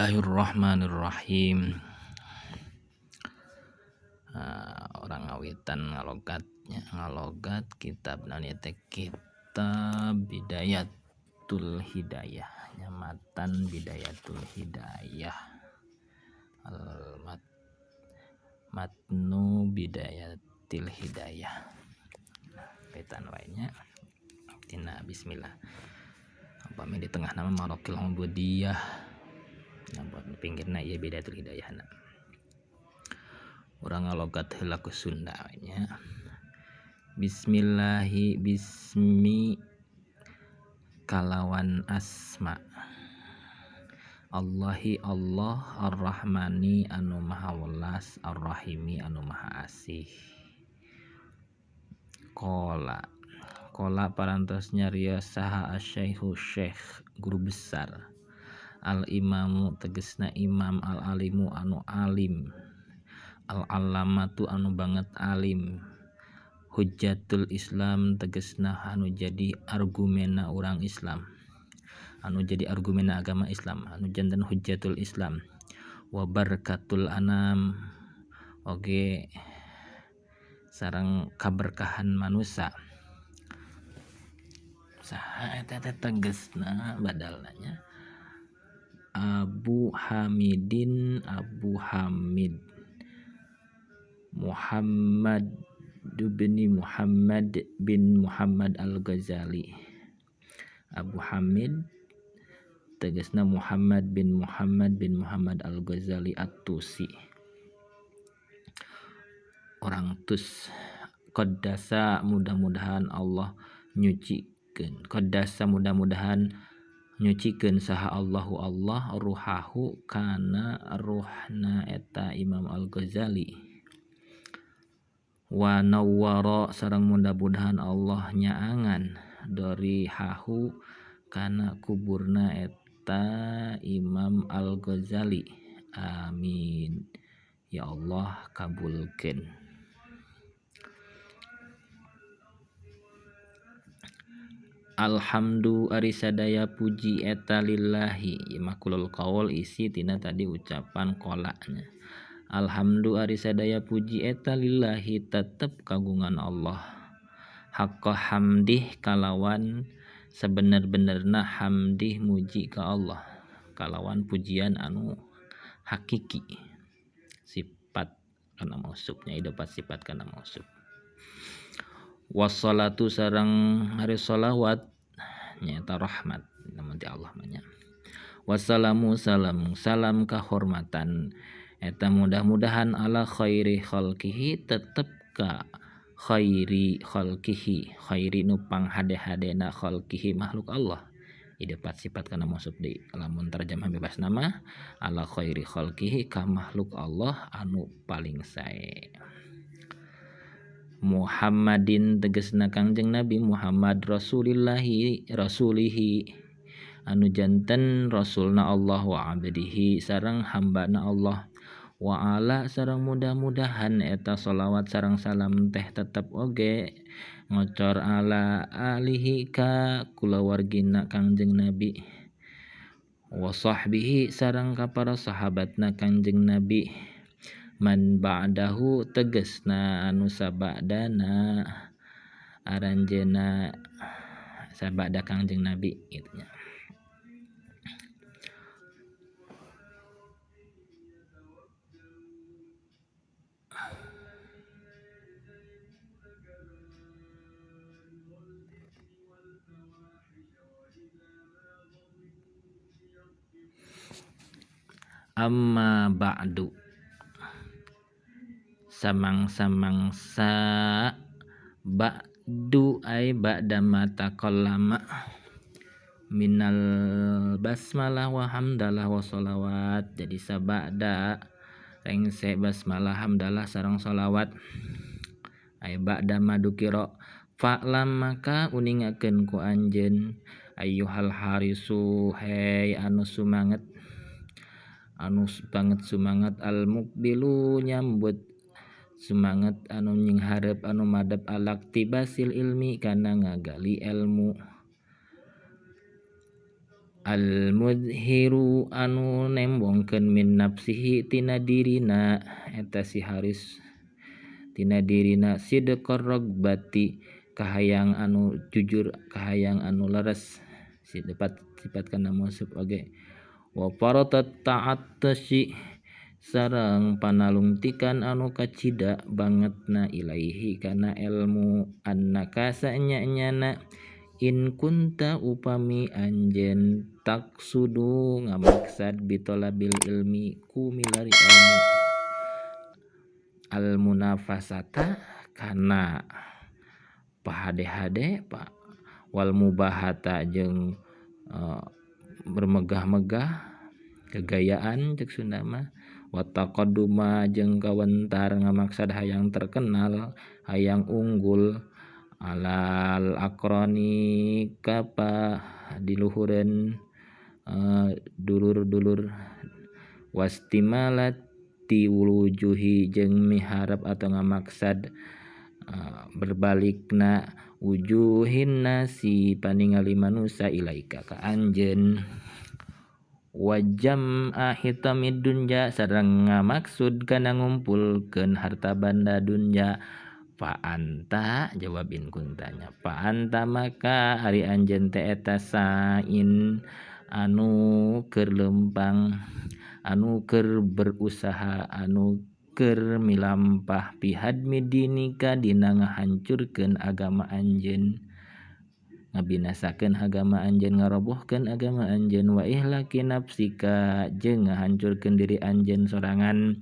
Bismillahirrahmanirrahim. Orang ngawitan ngalogat kitab nanti kitab Bidayatul Hidayah, nyamatan Bidayatul Hidayah, matnu Bidayatil Hidayah. Petan wainya tina bismillah. Upami di tengah nama marokil ubudiyah, buat pinggirna ieu Bidayatul Hidayah. Urang ngalogat heula ku Sunda nya. Bismi kalawan asma Allahi Allah Ar-Rahmani anu maha welas Ar-Rahimi anu maha asih. Qala parantos nyarios saha asy-syaikhu syekh guru besar, al-imamu tegesna imam, al-alimu anu alim, al-allamatu anu banget alim, hujjatul Islam tegesna anu jadi argumena urang Islam, anu jadi argumena agama Islam, anu janten hujjatul Islam, wa barakatul anam oge sareng kaberkahan manusia. Saha eta tegesna badalna Abu Hamid Muhammad bin Muhammad Al-Ghazali. Abu Hamid tegasna Muhammad bin Muhammad Al-Ghazali At-Tusi. Orang Tus. Qaddasa mudah-mudahan Allah nyucikeun. Qaddasa mudah-mudahan nyucikeun saha Allahu Allah ruhahu kana ruhna eta Imam Al-Ghazali. Wa nawwara sareng mudah-mudahan Allah nyaangan dari hahu kana kuburna eta Imam Al-Ghazali. Amin ya Allah, kabulkeun. Alhamdu ari sadaya puji eta lillahi, makulul qaul isi tina tadi ucapan qolanya. Alhamdu ari sadaya puji eta lillahi tetep kagungan Allah. Haqqa hamdih kalawan sebener-benerna hamdih muji ka Allah, kalawan pujian anu hakiki. Sifat kana mausufnya idopat sifat kana mausuf. Wassalatu sareng hari sholawat nyaeta rahmat namun ti Allah nya. Wassalamu salam kahormatan eta mudah-mudahan ala khairi khalqihi tetep ka khairi khalqihi, khairi nu panghade-hadena khalqihi makhluk Allah. Idopat sifat kana mausuf deui. Lamun tarjamah bebas nama ala khairi khalqihi ka makhluk Allah anu paling sae. Muhammadin tegesna Kangjeng Nabi Muhammad rasulihi anu janten rasulna Allah wa abdihi sareng hambana Allah, wa ala sareng mudah-mudahan eta sholawat sareng salam teh tetep oge ngocor ala alihi ka kulawargina Kangjeng Nabi, wa sahbihi sareng ka para sahabatna Kangjeng Nabi, man ba'dahu tegesna anu sabadana aranjeuna sabada Kangjeng Nabi gitu nya. Amma ba'du samangsa ba'du ay ba'da mata qallama minal basmalah wa hamdalah wa sholawat. Jadi sabada rengse basmalah hamdalah sareng sholawat ay ba'da madukiro fa'lam maka uningakeun ku anjeun ayyuhal harisu hey anu banget sumanget al mukbilu nyambut semangat anu nyingharep anu madep alaktibasil ilmi kana ngagali ilmu. al mudhiru anu nembongkeun min nafsihi tina dirina eta si Haris tina dirina sidqar ragbati kahayang anu jujur kahayang anu leres sifat kana mausuf oge wa faratat ta'attasi sareng panalungtikan anu kacida bangetna ilaihi kana ilmu annaka sanya-nyana in kunta upami anjen taksudu ngamaksad bitolabil ilmi ku milari ilmu al munafasata kana pahade-hade pak wal mubahata jeung bermegah-megah kegayaan cek Sunda mah wa taqadduma jeung kawentar ngamaksad hayang terkenal hayang unggul alal akroni kapa diluhureun dulur-dulur wastimalat tiwulujuhi jeung miharap atau ngamaksad berbalikna wujuhin nasi paningali manusia ilaika ka anjeun wajam ahitamid dunja sareng ngamaksud kana ngumpulkeun harta banda dunja fa anta jawabin kuntanya fa anta maka hari anjeun teh eta sain anu keur lempang anu keur berusaha anu keur milampah pihadmi dinika dina ngahancurkeun agama anjeun ngabinasakeun agama anjeun ngarobohkeun agama anjeun wa ihlaki nafsika jeung ngahancurkeun diri anjeun sorangan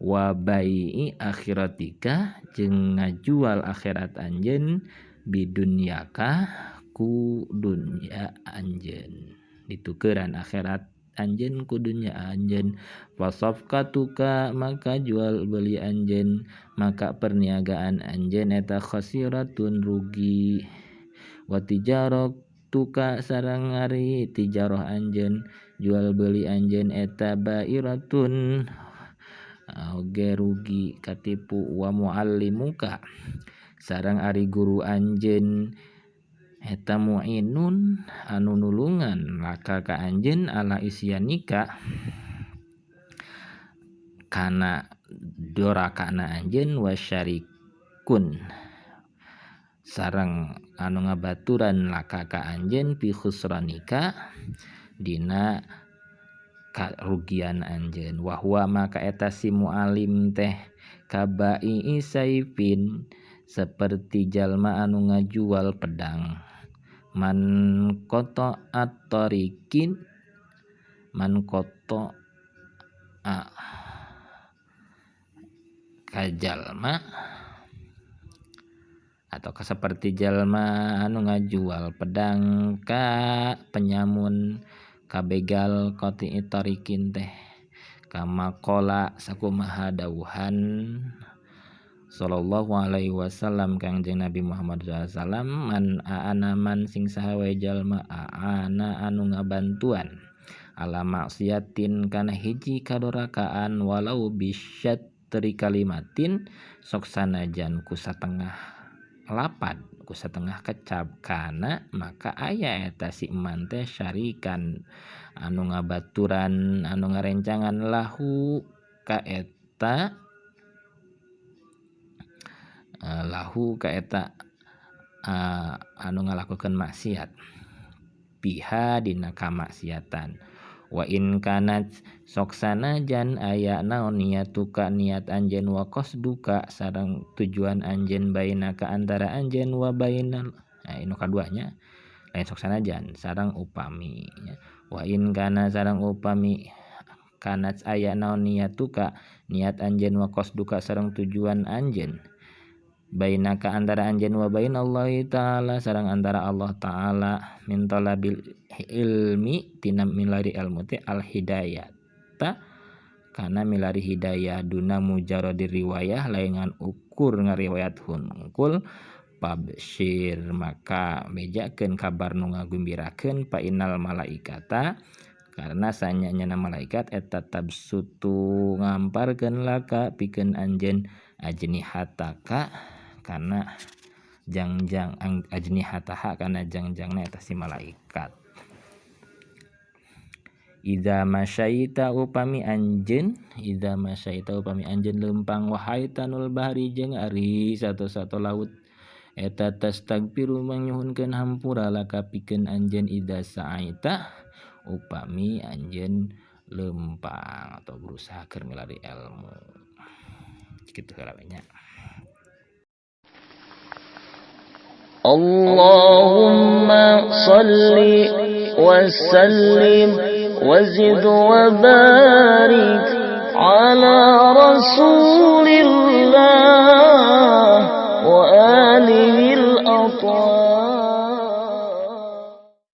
wa bai'i akhiratika jeung ngajual akhirat anjeun bidunyaka ku dunya anjeun ditukeran akhirat anjeun ku dunya anjeun fasafkatuka maka jual beli anjeun maka perniagaan anjeun eta khasiratun rugi wa tijaratuka sareng ari tijarah anjeun jual beli anjeun eta bairatun oge rugi katipu wa muallimuka sareng ari guru anjeun eta muinun anu nulungan laka ka anjeun ala isyanika kana dorakana anjeun wasyarikun sareng anu ngabaturan laka ka anjeun fi khusranika dina karugian anjeun wa huwa maka eta si mualim teh kabai saifin seperti jalma anu ngajual pedang man koto at-tariqin man koto kajalma atau seperti jalma anu ngajual pedang ka penyamun kabegal koti itarikin teh kama qala sakumaha dawuhan sallallahu alaihi wasallam Kangjeng Nabi Muhammad SAW man aana man sing saha wae jalma aana anu ngabantuan ala maksiatin kana hiji kadorakaan walau bisyatri kalimatin sok sanajan ku satengah lapad ku satengah kecap kana maka aya eta si eman teh syarikan anu ngabaturan anu ngarencangan lahu ka eta anu ngalakukeun maksiat piha dina kamaksiatan wa in kanat sok sanajan aya naon niatuka niat anjeun wa qasduka sareng tujuan anjeun baina ka antara anjeun wa bainal anu kaduanya lain sok sanajan sareng upami wa in kana sareng upami kanat aya naon niatuka niat anjeun wa qasduka sareng tujuan anjeun baina ka antara anjeun wa bainallahi ta'ala sareng antara Allah ta'ala min talabil ilmi tina milari ilmu teh al hidayata kana milari hidayah duna mujarradir riwayah laingan ukur ngariwayat hungkul pabsyir maka bejakeun kabar nu ngagumbirakeun fa innal malaikata karena sanyana malaikat eta tabsutu ngamparkeun laka pikeun anjeun ajnihataka kana jangjang ajnihataha kana jangjangna eta si malaikat Idza masyaita upami anjeun lempang wahai tanul bahri jeung ari sato-sato laut eta tastagfiru manyuhunkeun hampura laka pikeun anjeun idza sa'aita upami anjeun lempang atau berusaha keur milari ilmu kitu heula. Allahumma salli wa sallim wa zid wa barik ala rasulillah wa alihi al-athhar.